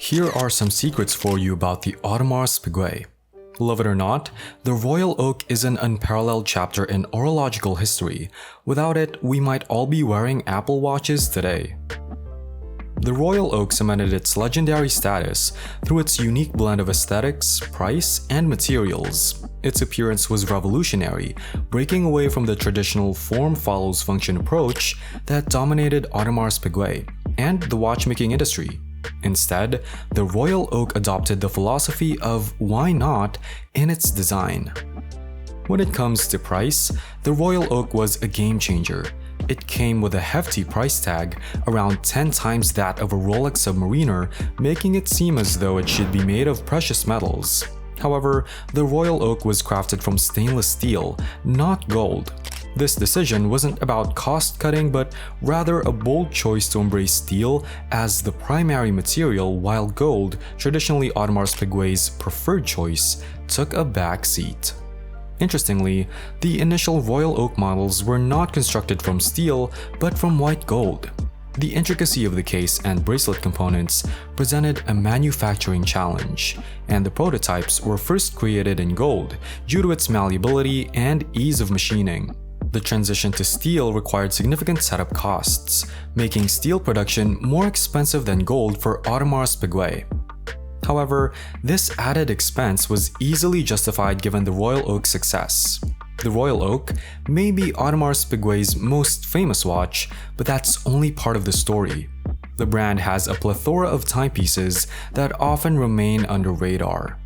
Here are some secrets for you about the Audemars Piguet. Love it or not, the Royal Oak is an unparalleled chapter in horological history. Without it, we might all be wearing Apple Watches today. The Royal Oak cemented its legendary status through its unique blend of aesthetics, price, and materials. Its appearance was revolutionary, breaking away from the traditional form-follows-function approach that dominated Audemars Piguet and the watchmaking industry. Instead, the Royal Oak adopted the philosophy of "why not" in its design. When it comes to price, the Royal Oak was a game changer. It came with a hefty price tag, around 10 times that of a Rolex Submariner, making it seem as though it should be made of precious metals. However, the Royal Oak was crafted from stainless steel, not gold. This decision wasn't about cost-cutting, but rather a bold choice to embrace steel as the primary material, while gold, traditionally Audemars Piguet's preferred choice, took a back seat. Interestingly, the initial Royal Oak models were not constructed from steel, but from white gold. The intricacy of the case and bracelet components presented a manufacturing challenge, and the prototypes were first created in gold due to its malleability and ease of machining. The transition to steel required significant setup costs, making steel production more expensive than gold for Audemars Piguet. However, this added expense was easily justified given the Royal Oak's success. The Royal Oak may be Audemars Piguet's most famous watch, but that's only part of the story. The brand has a plethora of timepieces that often remain under radar.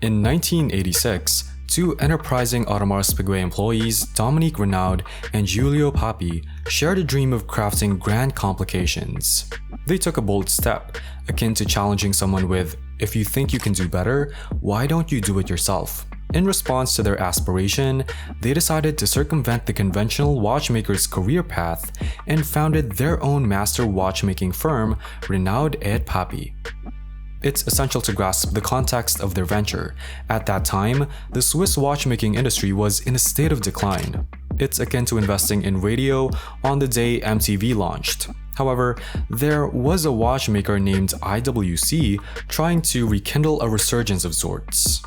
In 1986, two enterprising Audemars Piguet employees, Dominique Renaud and Giulio Papi, shared a dream of crafting grand complications. They took a bold step, akin to challenging someone with, "If you think you can do better, why don't you do it yourself?" In response to their aspiration, they decided to circumvent the conventional watchmaker's career path and founded their own master watchmaking firm, Renaud et Papi. It's essential to grasp the context of their venture. At that time, the Swiss watchmaking industry was in a state of decline. It's akin to investing in radio on the day MTV launched. However, there was a watchmaker named IWC trying to rekindle a resurgence of sorts.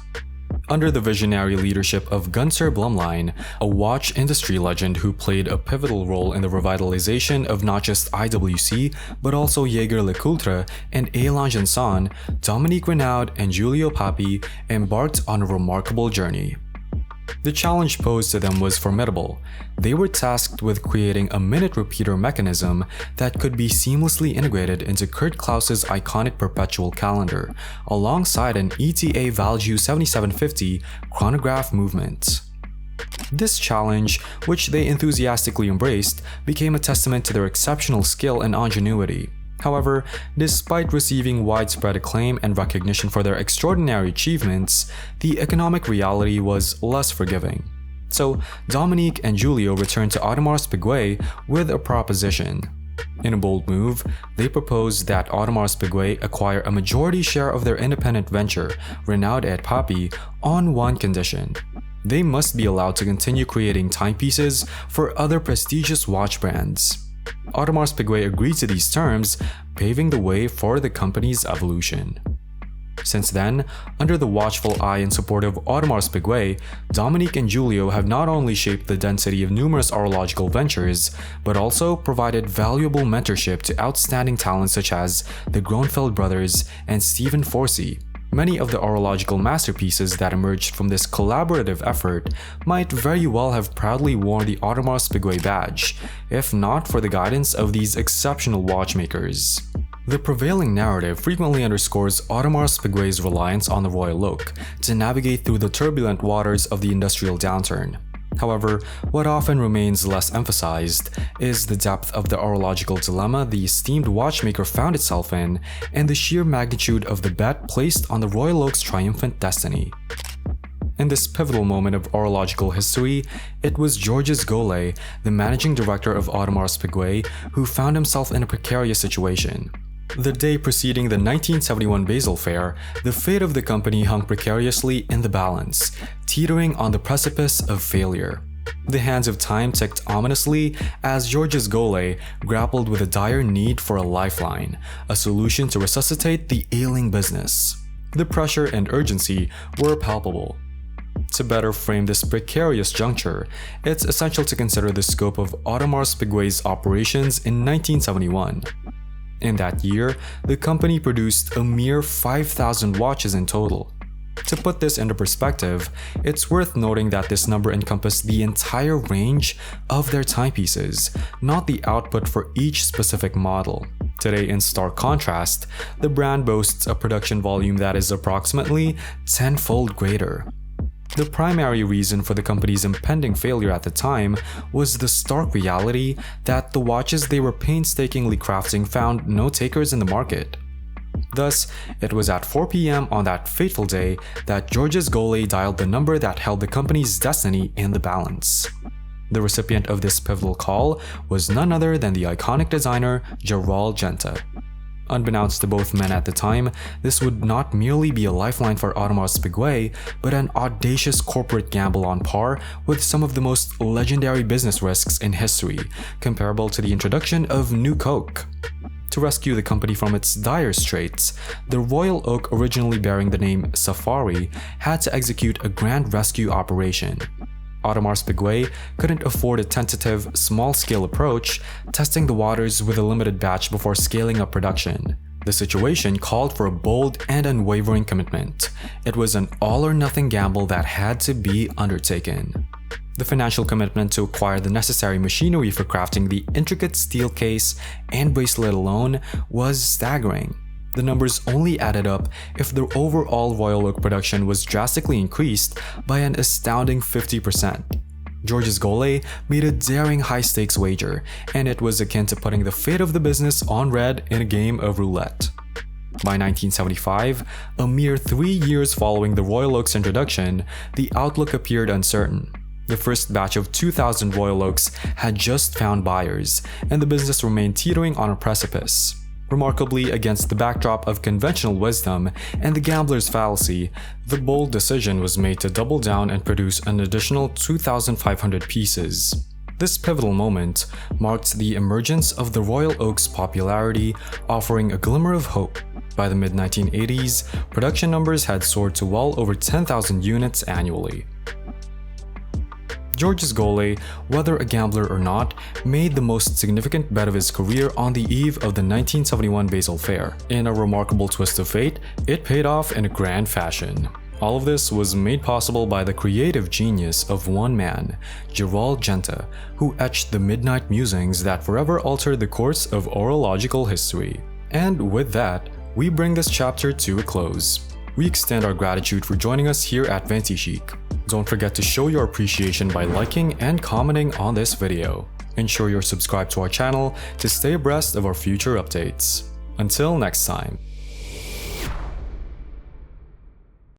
Under the visionary leadership of Gunther Blumlein, a watch industry legend who played a pivotal role in the revitalization of not just IWC, but also Jaeger-LeCoultre and A. Lange&Sons, Dominique Renaud and Giulio Papi embarked on a remarkable journey. The challenge posed to them was formidable. They were tasked with creating a minute repeater mechanism that could be seamlessly integrated into Kurt Klaus's iconic perpetual calendar, alongside an ETA Valjoux 7750 chronograph movement. This challenge, which they enthusiastically embraced, became a testament to their exceptional skill and ingenuity. However, despite receiving widespread acclaim and recognition for their extraordinary achievements, the economic reality was less forgiving. So, Dominique and Giulio returned to Audemars Piguet with a proposition. In a bold move, they proposed that Audemars Piguet acquire a majority share of their independent venture, Renaud et Papi, on one condition. They must be allowed to continue creating timepieces for other prestigious watch brands. Audemars Piguet agreed to these terms, paving the way for the company's evolution. Since then, under the watchful eye and support of Audemars Piguet, Dominique and Giulio have not only shaped the density of numerous horological ventures, but also provided valuable mentorship to outstanding talents such as the Gronfeld brothers and Stephen Forsey. Many of the horological masterpieces that emerged from this collaborative effort might very well have proudly worn the Audemars Piguet badge, if not for the guidance of these exceptional watchmakers. The prevailing narrative frequently underscores Audemars Piguet's reliance on the Royal Oak to navigate through the turbulent waters of the industrial downturn. However, what often remains less emphasized is the depth of the horological dilemma the esteemed watchmaker found itself in, and the sheer magnitude of the bet placed on the Royal Oak's triumphant destiny. In this pivotal moment of horological history, it was Georges Golay, the managing director of Audemars Piguet, who found himself in a precarious situation. The day preceding the 1971 Basel Fair, the fate of the company hung precariously in the balance, teetering on the precipice of failure. The hands of time ticked ominously as Georges Goulet grappled with a dire need for a lifeline, a solution to resuscitate the ailing business. The pressure and urgency were palpable. To better frame this precarious juncture, it's essential to consider the scope of Audemars Piguet's operations in 1971. In that year, the company produced a mere 5,000 watches in total. To put this into perspective, it's worth noting that this number encompassed the entire range of their timepieces, not the output for each specific model. Today, in stark contrast, the brand boasts a production volume that is approximately tenfold greater. The primary reason for the company's impending failure at the time was the stark reality that the watches they were painstakingly crafting found no takers in the market. Thus, it was at 4 p.m. on that fateful day that Georges Goulet dialed the number that held the company's destiny in the balance. The recipient of this pivotal call was none other than the iconic designer Gerald Genta. Unbeknownst to both men at the time, this would not merely be a lifeline for Audemars Piguet, but an audacious corporate gamble on par with some of the most legendary business risks in history, comparable to the introduction of New Coke. To rescue the company from its dire straits, the Royal Oak, originally bearing the name Safari, had to execute a grand rescue operation. Audemars Piguet couldn't afford a tentative, small-scale approach, testing the waters with a limited batch before scaling up production. The situation called for a bold and unwavering commitment. It was an all-or-nothing gamble that had to be undertaken. The financial commitment to acquire the necessary machinery for crafting the intricate steel case and bracelet alone was staggering. The numbers only added up if the overall Royal Oak production was drastically increased by an astounding 50%. Georges Goulet made a daring high-stakes wager, and it was akin to putting the fate of the business on red in a game of roulette. By 1975, a mere 3 years following the Royal Oak's introduction, the outlook appeared uncertain. The first batch of 2,000 Royal Oaks had just found buyers, and the business remained teetering on a precipice. Remarkably, against the backdrop of conventional wisdom and the gambler's fallacy, the bold decision was made to double down and produce an additional 2,500 pieces. This pivotal moment marked the emergence of the Royal Oak's popularity, offering a glimmer of hope. By the mid-1980s, production numbers had soared to well over 10,000 units annually. Georges Goulet, whether a gambler or not, made the most significant bet of his career on the eve of the 1971 Basel Fair. In a remarkable twist of fate, it paid off in a grand fashion. All of this was made possible by the creative genius of one man, Gerald Genta, who etched the midnight musings that forever altered the course of horological history. And with that, we bring this chapter to a close. We extend our gratitude for joining us here at Ventichic. Don't forget to show your appreciation by liking and commenting on this video. Ensure you're subscribed to our channel to stay abreast of our future updates. Until next time.